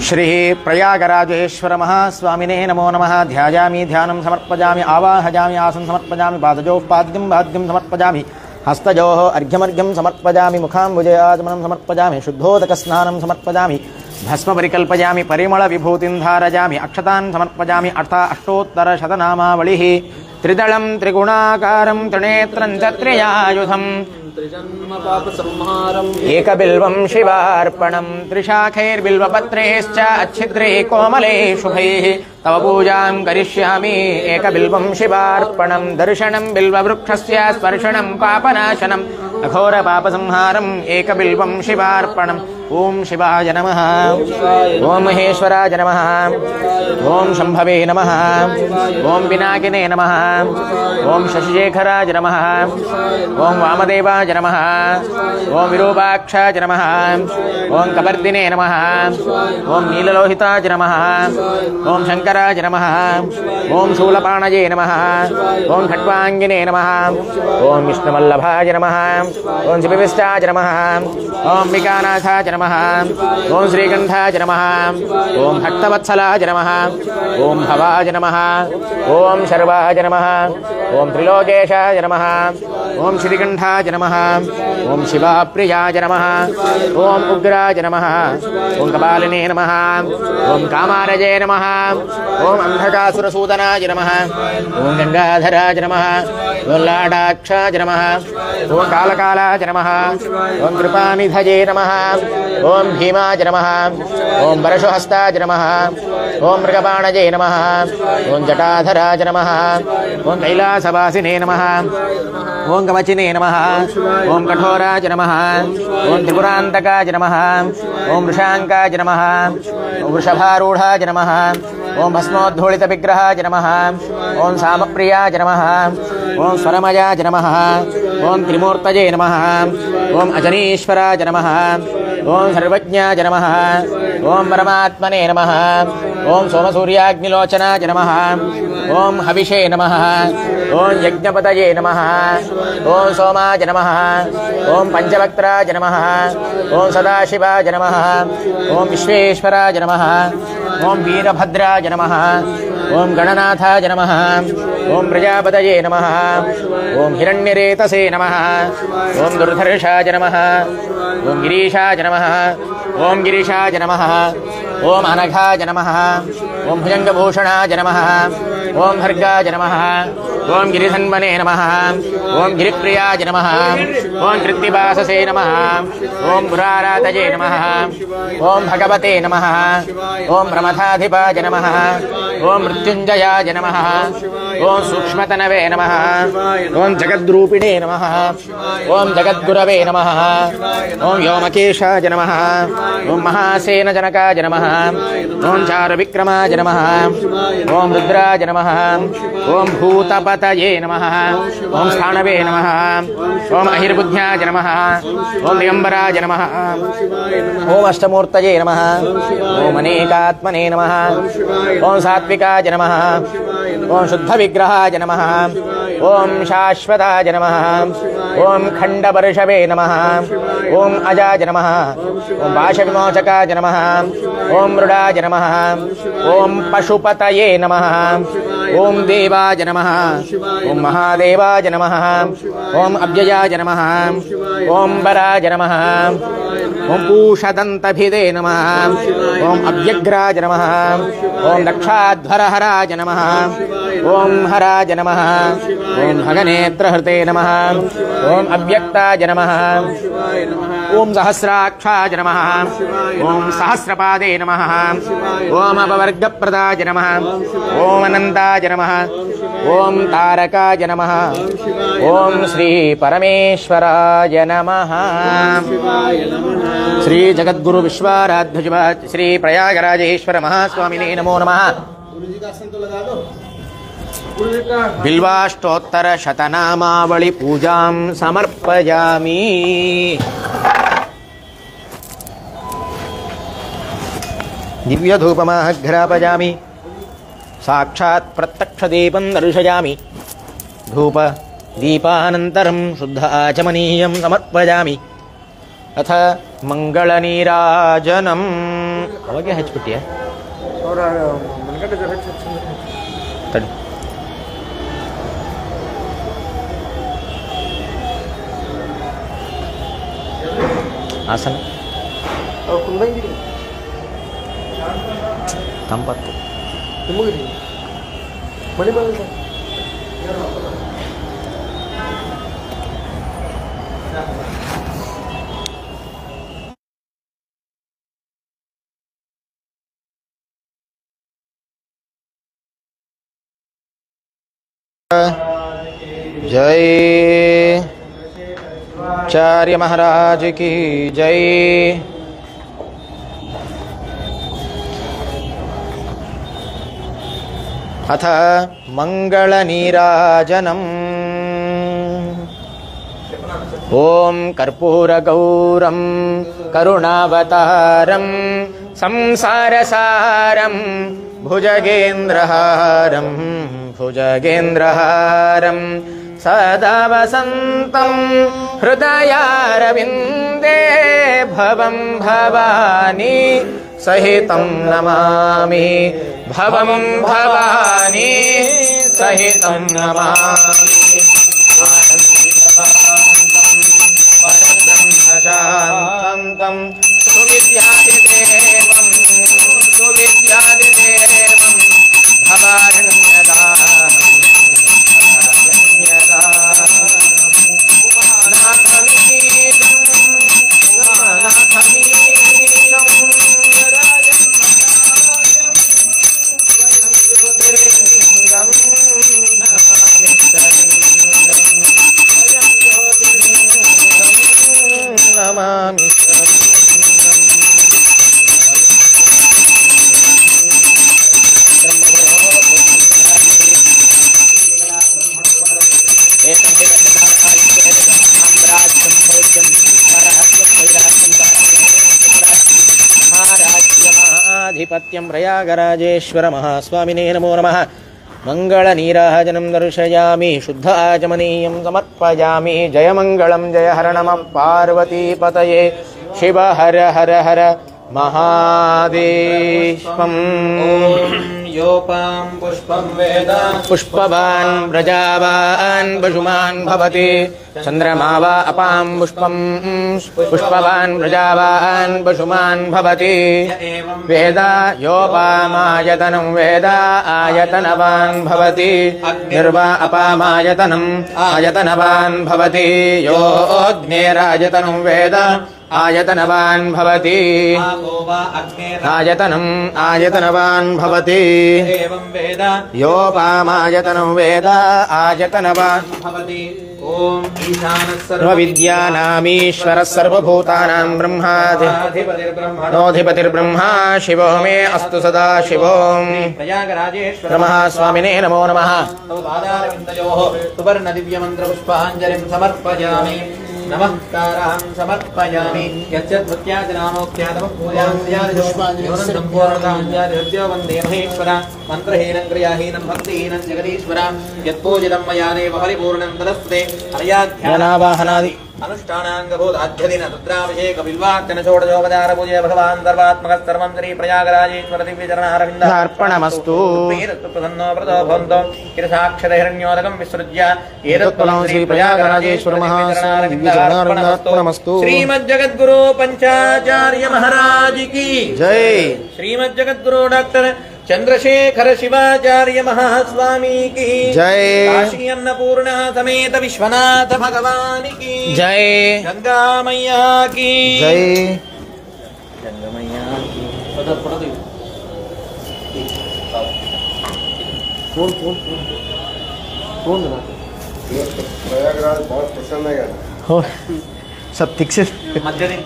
श्री प्रयागराजेश्वर महास्वामिने नमो नमः। ध्यायामि ध्यानं समर्पयामि, आवाहयामि आसन समर्पयामि, पादयोः पाद्यं पाद्यं समर्पयामि, हस्तयोः अर्घ्यमर्घ्यं समर्पयामि, मुखाम्बुजे आचमनं समर्पयामि, शुद्धोदकस्नानं समर्पयामि, भस्म परिकल्पयामि, परिमलविभूतिं धारयामि, अक्षतान् समर्पयामि, अष्टादशतनामावलिः त्रिदलं त्रिगुणाकारं त्रिनेत्रं च त्रियायुधम् एकबिल्वं शिवार्पणं त्रिशाखैर्बिल्वपत्रैश्च अच्छिद्रे कोमले शुभैः तव पूजां करिष्यामि। एकबिल्वं शिवार्पणं दर्शनं बिल्ववृक्षस्य स्पर्शनं पापनाशनम् अघोरपापसंहारम् एकबिल्वं शिवार्पणम्। ओं शिवाय नमः, ओं महेश्वराय नमः, ओं शंभवे नमः, ओं पिनाकिने नमः, ओं शशिशेखराय नमः, ओं वामदेवाय नमः, ओं विरूपाक्षाय नमः, ओं कपर्दिने नमः, ओं नीललोहिताय नमः, ओं शंकराय नमः, ओं शूलपाणये नमः, ओं खट्वांगिने नमः, ओं विष्णुवल्लभाय नमः, ओं शिवविष्टाय नमः, ओं अंबिकानाथाय नमः, ओं श्रीकंठाय नमः, ओं भक्तवत्सलाय नमः, ओं भवाय नमः, ओं शर्वाय नमः, ओं त्रिलोकेशाय नमः, ओं श्रीकंठाय नमः, ओं शिवाप्रियाय नमः, ओं उग्राय नमः, ओं कपालिने नमः, ओं कामारजे नमः, ओं अंधकासुरसूदनाय नमः, ओं गंगाधराय नमः, ओं लाडाक्षाय नमः, ओं कालकालाय नमः, ओं कृपानिधये नमः, ओं भीमाय नमः, ओं परशुहस्ताय नमः, ओं मृगबाणजे नमः, ओं जटाधराय नमः, ओं कैलासवासिने नमः, ओं कवचिने नमः, ओं कठोराय नमः, ओं त्रिपुरान्तकाय नमः, ओं वृषांकाय नमः, ओं वृषभारूढाय नमः, ओं भस्मोद्धूलितविग्रहाय नमः, ओं सामप्रियाय नमः, ओं स्वरमयाय नमः, ओं त्रिमूर्तये नमः, ओं अजनीश्वराय नमः, ओं सर्वज्ञाय नमः, ओं परमात्मने नमः, ओं सोमसूर्याग्निलोचनाय नमः, ओं हविषे नमः, ओं यज्ञपतये नमः, ओं सोमाय नमः, ओं पंचवक्त्राय नमः, ओं सदाशिवाय नमः, ओं विश्वेश्वराय नमः, ओं वीरभद्राय नमः, ओं गणनाथाय नमः, ओं प्रजापतये नमः, ओं हिरण्यरेतसे नमः, ओं दुर्धर्षाय नमः, ओं गिरीशाय नमः, ओं गिरीशाय नमः, ओं अनघाय नमः, ओं भुजंगभूषणाय नमः, ओं भर्गाय नमः, ओं गिरिधन्वने नमः, ओं गिरिप्रियाय नमः, ओं कृत्तिवाससे नमः, ओं पुरारातये नमः, ओं भगवते नमः, ओं प्रमथाधिपाय नमः, ओं मृत्युंजयाय नमः, ओं सूक्ष्मतनवे नमः, ओं जगद्रूपिणे नमः, ओं जगद्गुरवे नमः, ओं व्योमकेशाय नमः, ओं महासेनजनकाय नमः, ओं चारुविक्रमाय नमः, ओं रुद्राय नमः, ओं भूतपतये नमः, ओं स्थाणवे नमः, ओं अहिर्बुद्ध्याय नमः, ओं दिगंबराय नमः, ओं अष्टमूर्तये नमः, ओं अनेकात्मने नमः, ओं सात्विकाय नमः, ओं शुद्धविग्रहाय नमः, ओं शाश्वताय नमः, ओं खंडवर्षवे नमः, ओं अजाय नमः, ओं पाशविमोचकाय नमः, ओं मृडाय नमः, ओं पशुपतये नमः, ओं देवाय नमः, ओं महादेवाय नमः, ओं अव्ययाय नमः, ओं वराय नमः, ओं पूषदन्तभिदे नमः, ओं अव्यग्राय नमः, ओं दक्षाध्वरहराय नमः, ओं हराय नमः, ओं भगनेत्रहृते नमः, ओं अव्यक्ताय नमः, ओं सहस्राक्षाय नमः, ओं सहस्रपादे नमः, ओं अपवर्गप्रदाय नमः, ओं अनन्ताय नमः, ओं तारकाय नमः, ओं श्री परमेश्वराय नमः। श्री जगद्गुरु विश्वाराध्य श्री प्रयागराजेश्वर महास्वामिने नमो नमः। बिल्वाष्टोत्तर शतनामावळि पूजां समर्पयामि। दिव्यधूपमाघ्रापयामि, साक्षात् प्रत्यक्षदीपं दर्शयामि, धूप दीपानन्तरं शुद्ध आचमनीयं समर्पयामि। अथ मङ्गलनीराजनम्। ಅವಾಗೆ ಹಚ್ಬಿಟ್ಟಿಯ ತಡಿ. ಆಸನ ತಂಪತ್ತು जय आचार्य महाराज की जय. अथ मंगलनीराजनम्. ओम कर्पूरगौरं करुणावतारं संसारसारं भुजगेन्द्रहारं भुजगेन्द्रहारं सदा वसन्तं हृदयारविन्दे भवं भवानी सहितं नमामि. भवं भवानी सहितं नमामि. परब्रह्मशान्तं सुविद्यादिदेवं सुविद्यादिदेवं भवारण्यदाहं नमामि. महाराज्यमाधिपत्यं प्रयागराजेश्वर महास्वामिने नमो नमः. मंगलनीराजनं दर्शयामि शुद्ध आचमनीयं समर्पयामि. जय मंगलं जय हर नमः पार्वतीपतये. शिव हर हर हर महादेवम्. योपां पुष्पं वेद पुष्पवान् व्रजावान् पशुमान् भवति. चन्द्रमा वा अपां पुष्पं पुष्पवान् व्रजावान् पशुमान् भवति. वेद योपामायतनं वेद आयतनवान् भवति. निर्वा अपामायतनम् आयतनवान् भवति. यो अग्नेरायतनं वेद आयतनवान् भवति. आयतनम् आयतनवान् भवति. योपामायतनं वेद आयतनवान् भवति. ओम ईशानः सर्वविद्यानामीश्वरः सर्वभूतानां ब्रह्माधिपतिर्ब्रह्मा शिवो मे अस्तु सदा शिवो. प्रयागराजेश्वर महास्वामिने नमो नमः. पादारविन्दयोः सुवर्णदिव्यमन्त्रपुष्पाञ्जलिं समर्पयामि. नमस्कारान् समर्पयामि. वन्दे महेश्वर. मन्त्रहीनं क्रियाहीनं भक्तिहीनं जगदीश्वर. यत्पूजितं मया देव परिपूर्णं तदस्ते. अनावाहनादि अनुष्ठानाङ्गभूताध्यदिन रुद्राभिषेक बिल्वार्चन षोडशोपचार पूजय भगवान् सर्वात्मकः सर्वमन्त्री प्रयागराजेश्वर दिव्यचरणारविन्दार्पणमस्तु. प्रसन्नो व्रतो भवन्तो किरसाक्षरहिरण्योदकं विसृज्य एतत्फलं श्री प्रयागराजेश्वर महास्वामिनमस्तु. श्रीमज्जगद्गुरु पंचाचार्य महाराज की जय. श्रीमज्जगद्गुरु डॉक्टर चंद्रशेखर शिवाचार्य महास्वामी की जय. काशी अन्नपूर्णा समेत विश्वनाथ भगवान की जय. गंगा मैया की जय. गंगा मैया की. प्रयागराज बहुत प्रसन्न है. हो सब ठीक से मध्य दिन